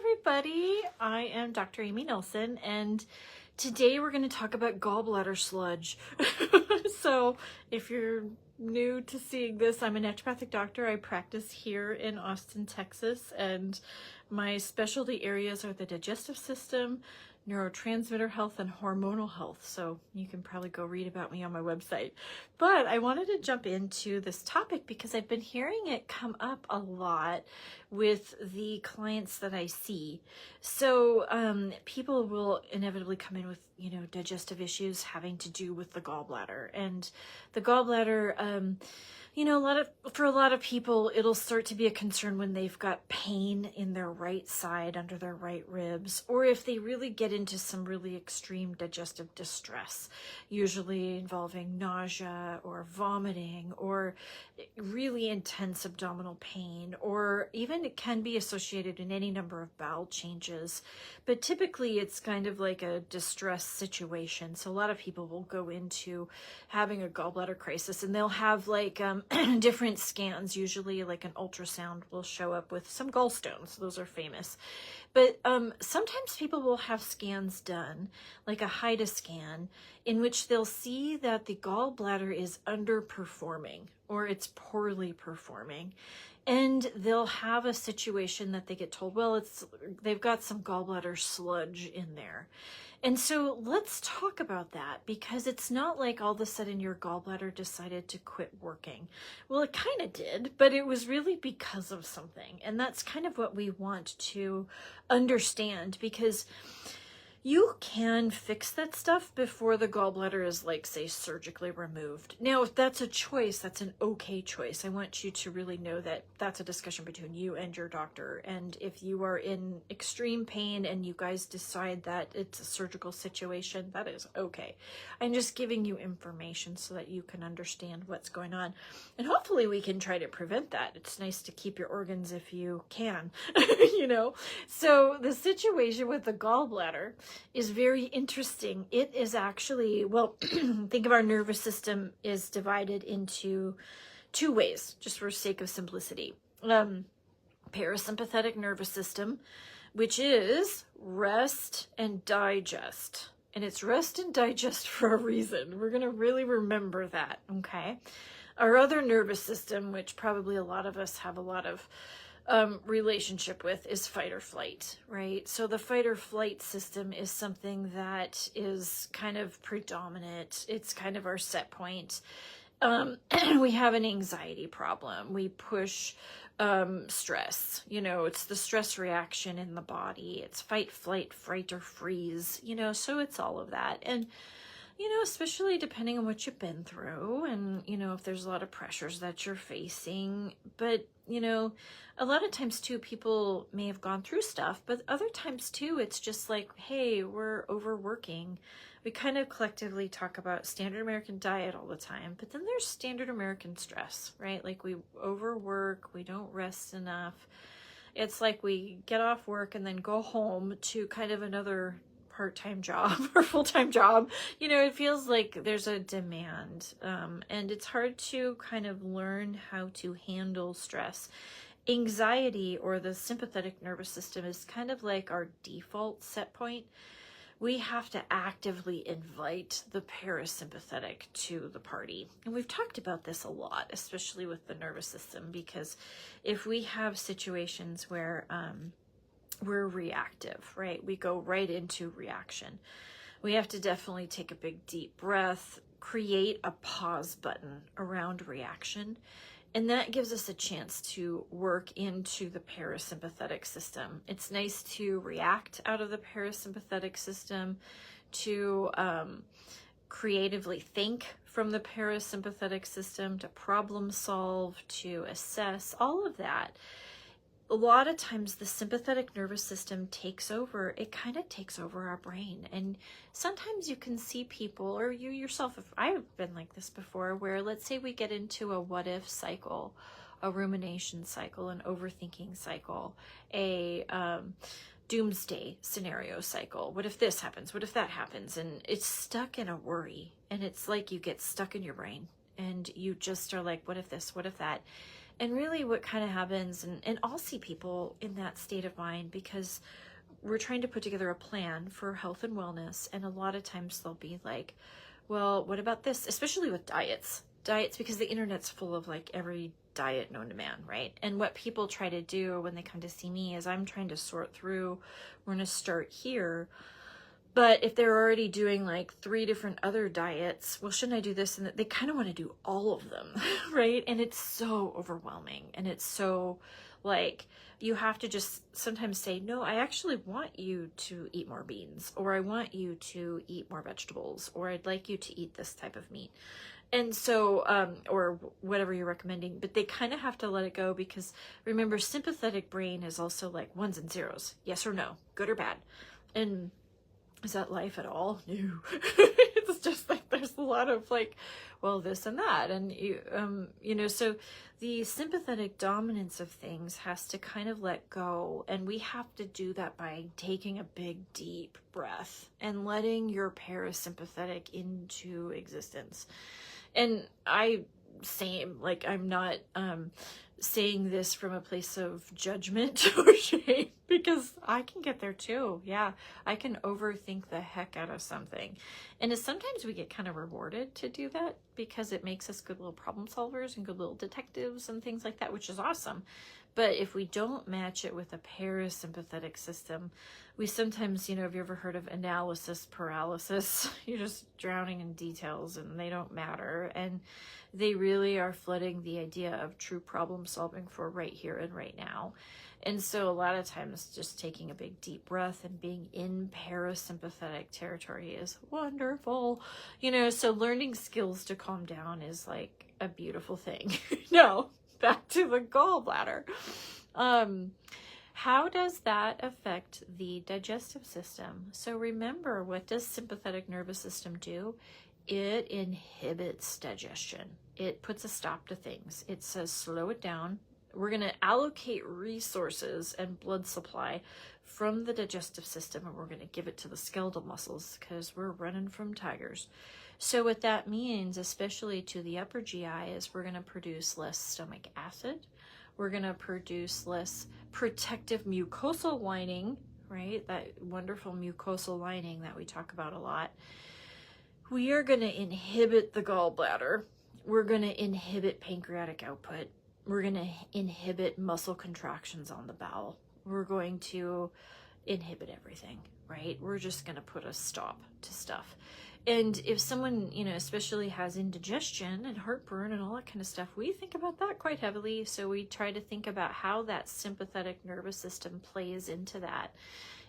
everybody. I am Dr. Amy Nelson, and today we're going to talk about gallbladder sludge. So if you're new to seeing this, I'm a naturopathic doctor. I practice here in Austin, Texas, and my specialty areas are the digestive system, neurotransmitter health, and hormonal health. So you can probably go read about me on my website. But I wanted to jump into this topic because I've been hearing it come up a lot with the clients that I see. So people will inevitably come in with, digestive issues having to do with the gallbladder. And the gallbladder, for a lot of people, it'll start to be a concern when they've got pain in their right side under their right ribs, or if they really get into some really extreme digestive distress, usually involving nausea or vomiting or really intense abdominal pain, or even it can be associated in any number of bowel changes. But typically it's kind of like a distress situation. So a lot of people will go into having a gallbladder crisis and they'll have like different scans. Usually like an ultrasound will show up with some gallstones. Those are famous. But sometimes people will have scans done, like a HIDA scan, in which they'll see that the gallbladder is underperforming or it's poorly performing. And they'll have a situation that they get told, well, they've got some gallbladder sludge in there. And so let's talk about that, because it's not like all of a sudden your gallbladder decided to quit working. Well, it kind of did, but it was really because of something. And that's kind of what we want to understand, because you can fix that stuff before the gallbladder is, like, say, surgically removed. Now, if that's a choice, that's an okay choice. I want you to really know that that's a discussion between you and your doctor. And if you are in extreme pain and you guys decide that it's a surgical situation, that is okay. I'm just giving you information so that you can understand what's going on. And hopefully we can try to prevent that. It's nice to keep your organs if you can, So the situation with the gallbladder is very interesting. It is actually, think of our nervous system is divided into two ways, just for sake of simplicity. Parasympathetic nervous system, which is rest and digest. And it's rest and digest for a reason. We're going to really remember that, okay? Our other nervous system, which probably a lot of us have a lot of relationship with, is fight or flight, right? So the fight or flight system is something that is kind of predominant. It's kind of our set point. We have an anxiety problem. We push stress. It's the stress reaction in the body. It's fight, flight, fright, or freeze, so it's all of that. And especially depending on what you've been through and, if there's a lot of pressures that you're facing. But, a lot of times too, people may have gone through stuff, but other times too, it's just like, hey, we're overworking. We kind of collectively talk about standard American diet all the time, but then there's standard American stress, right? Like we overwork, we don't rest enough. It's like we get off work and then go home to kind of another part-time job or full-time job. It feels like there's a demand, and it's hard to kind of learn how to handle stress. Anxiety, or the sympathetic nervous system, is kind of like our default set point. We have to actively invite the parasympathetic to the party. And we've talked about this a lot, especially with the nervous system, because if we have situations where we're reactive, right? We go right into reaction. We have to definitely take a big deep breath, create a pause button around reaction, and that gives us a chance to work into the parasympathetic system. It's nice to react out of the parasympathetic system, to creatively think from the parasympathetic system, to problem solve, to assess, all of that. A lot of times the sympathetic nervous system takes over. It kind of takes over our brain. And sometimes you can see people, or you yourself, if I've been like this before, where let's say we get into a what if cycle, a rumination cycle, an overthinking cycle, a doomsday scenario cycle. What if this happens? What if that happens? And it's stuck in a worry. And it's like you get stuck in your brain and you just are like, what if this? What if that? And really what kind of happens, and I'll see people in that state of mind because we're trying to put together a plan for health and wellness. And a lot of times they'll be like, well, what about this? Especially with diets, because the internet's full of like every diet known to man, right? And what people try to do when they come to see me is I'm trying to sort through, we're going to start here. But if they're already doing like 3 different other diets, well, shouldn't I do this? And they kind of want to do all of them, right? And it's so overwhelming. And it's so like, you have to just sometimes say, no, I actually want you to eat more beans, or I want you to eat more vegetables, or I'd like you to eat this type of meat. And so, or whatever you're recommending, but they kind of have to let it go because remember, sympathetic brain is also like ones and zeros, yes or no, good or bad. And is that life at all? No. It's just like there's a lot of like, well, this and that. And you know, so the sympathetic dominance of things has to kind of let go. And we have to do that by taking a big, deep breath and letting your parasympathetic into existence. And same, like I'm not saying this from a place of judgment or shame, because I can get there too. Yeah, I can overthink the heck out of something. And sometimes we get kind of rewarded to do that because it makes us good little problem solvers and good little detectives and things like that, which is awesome. But if we don't match it with a parasympathetic system, we sometimes, you know, have you ever heard of analysis paralysis? You're just drowning in details and they don't matter. And they really are flooding the idea of true problem solving for right here and right now. And so a lot of times just taking a big deep breath and being in parasympathetic territory is wonderful. You know, so learning skills to calm down is like a beautiful thing. No, back to the gallbladder. How does that affect the digestive system? So remember, what does sympathetic nervous system do? It inhibits digestion. It puts a stop to things. It says, slow it down. We're going to allocate resources and blood supply from the digestive system, and we're going to give it to the skeletal muscles because we're running from tigers. So what that means, especially to the upper GI, is we're going to produce less stomach acid. We're going to produce less protective mucosal lining, right? That wonderful mucosal lining that we talk about a lot. We are going to inhibit the gallbladder. We're going to inhibit pancreatic output. We're going to inhibit muscle contractions on the bowel. We're going to inhibit everything, right? We're just going to put a stop to stuff. And if someone, you know, especially has indigestion and heartburn and all that kind of stuff, we think about that quite heavily. So we try to think about how that sympathetic nervous system plays into that.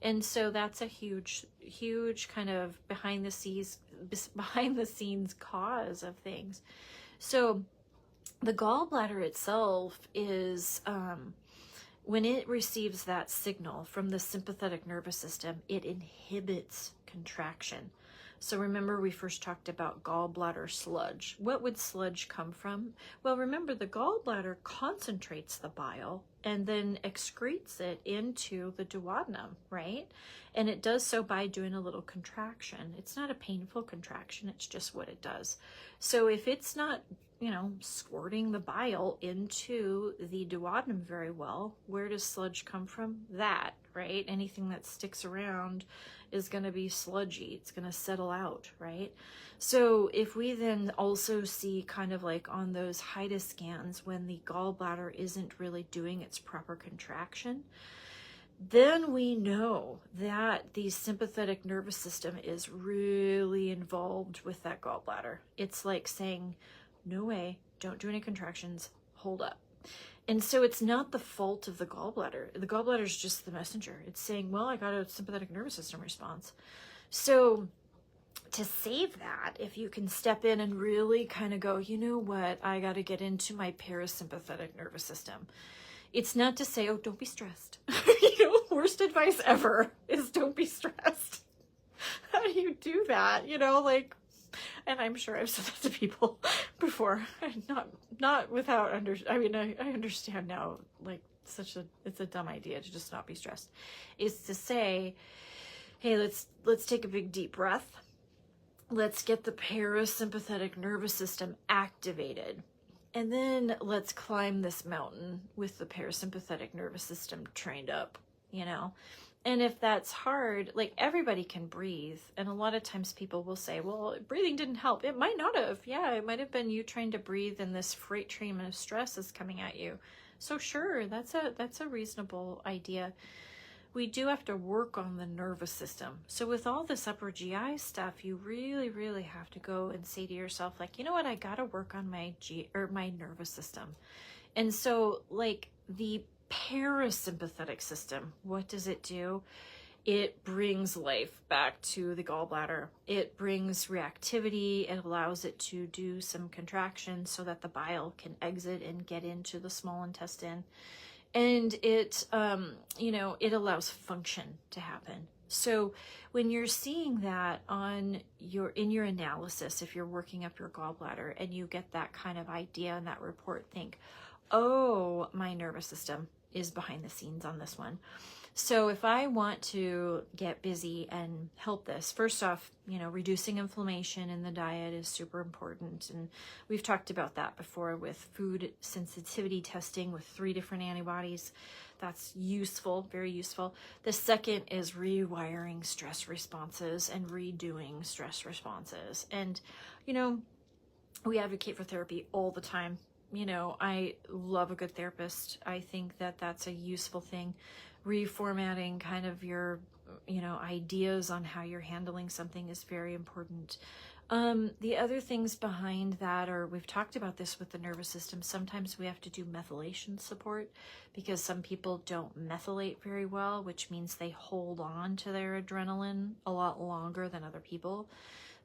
And so that's a huge, huge kind of behind the scenes cause of things. So the gallbladder itself is, when it receives that signal from the sympathetic nervous system, it inhibits contraction. So remember, we first talked about gallbladder sludge. What would sludge come from? Well, remember, the gallbladder concentrates the bile and then excretes it into the duodenum, right? And it does so by doing a little contraction. It's not a painful contraction. It's just what it does. So if it's not, you know, squirting the bile into the duodenum very well, where does sludge come from? That, right? Anything that sticks around is going to be sludgy. It's going to settle out, right? So if we then also see kind of like on those HIDA scans when the gallbladder isn't really doing its proper contraction, then we know that the sympathetic nervous system is really involved with that gallbladder. It's like saying, no way, don't do any contractions, hold up. And so it's not the fault of the gallbladder. The gallbladder is just the messenger. It's saying, well, I got a sympathetic nervous system response. So to save that, if you can step in and really kind of go, you know what, I got to get into my parasympathetic nervous system. It's not to say, oh, don't be stressed. You know, worst advice ever is don't be stressed. How do you do that? You know, like, and I'm sure I've said that to people before, not without I understand now, like it's a dumb idea to just not be stressed. Is to say, hey, let's take a big deep breath. Let's get the parasympathetic nervous system activated. And then let's climb this mountain with the parasympathetic nervous system trained up, you know? And if that's hard, like everybody can breathe. And a lot of times people will say, well, breathing didn't help. It might not have. Yeah, it might have been you trying to breathe and this freight train of stress is coming at you. So sure, that's a reasonable idea. We do have to work on the nervous system. So with all this upper GI stuff, you really, really have to go and say to yourself, like, you know what, I got to work on my nervous system. And so like the parasympathetic system, what does it do? It brings life back to the gallbladder. It brings reactivity. It allows it to do some contraction so that the bile can exit and get into the small intestine. And it, it allows function to happen. So when you're seeing that in your analysis, if you're working up your gallbladder and you get that kind of idea and that report, think, oh, my nervous system is behind the scenes on this one. So if I want to get busy and help this, first off, reducing inflammation in the diet is super important. And we've talked about that before with food sensitivity testing with 3 different antibodies. That's useful, very useful. The second is rewiring stress responses and redoing stress responses. And, we advocate for therapy all the time. I love a good therapist. I think that that's a useful thing. Reformatting kind of your, ideas on how you're handling something is very important. The other things behind that are, we've talked about this with the nervous system. Sometimes we have to do methylation support because some people don't methylate very well, which means they hold on to their adrenaline a lot longer than other people.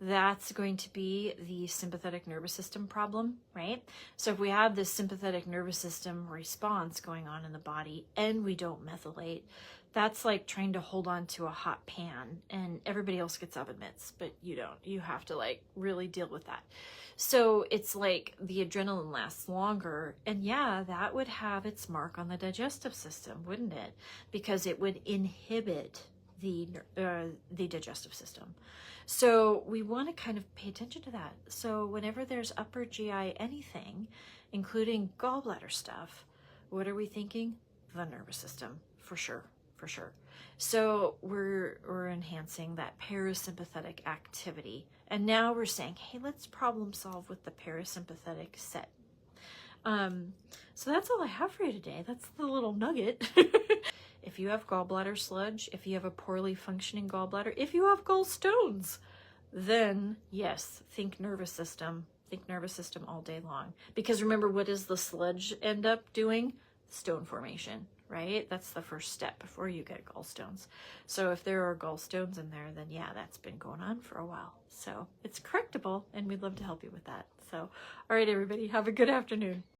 That's going to be the sympathetic nervous system problem, right? So if we have this sympathetic nervous system response going on in the body and we don't methylate, that's like trying to hold on to a hot pan and everybody else gets oven mitts, but you don't. You have to like really deal with that. So it's like the adrenaline lasts longer, and yeah, that would have its mark on the digestive system, wouldn't it? Because it would inhibit the digestive system. So we want to kind of pay attention to that. So whenever there's upper GI anything, including gallbladder stuff, what are we thinking? The nervous system, for sure, for sure. So we're enhancing that parasympathetic activity. And now we're saying, hey, let's problem solve with the parasympathetic set. So that's all I have for you today. That's the little nugget. If you have gallbladder sludge, if you have a poorly functioning gallbladder, if you have gallstones, then yes, think nervous system. Think nervous system all day long. Because remember, what does the sludge end up doing? Stone formation, right? That's the first step before you get gallstones. So if there are gallstones in there, then yeah, that's been going on for a while. So it's correctable, and we'd love to help you with that. So, all right, everybody, have a good afternoon.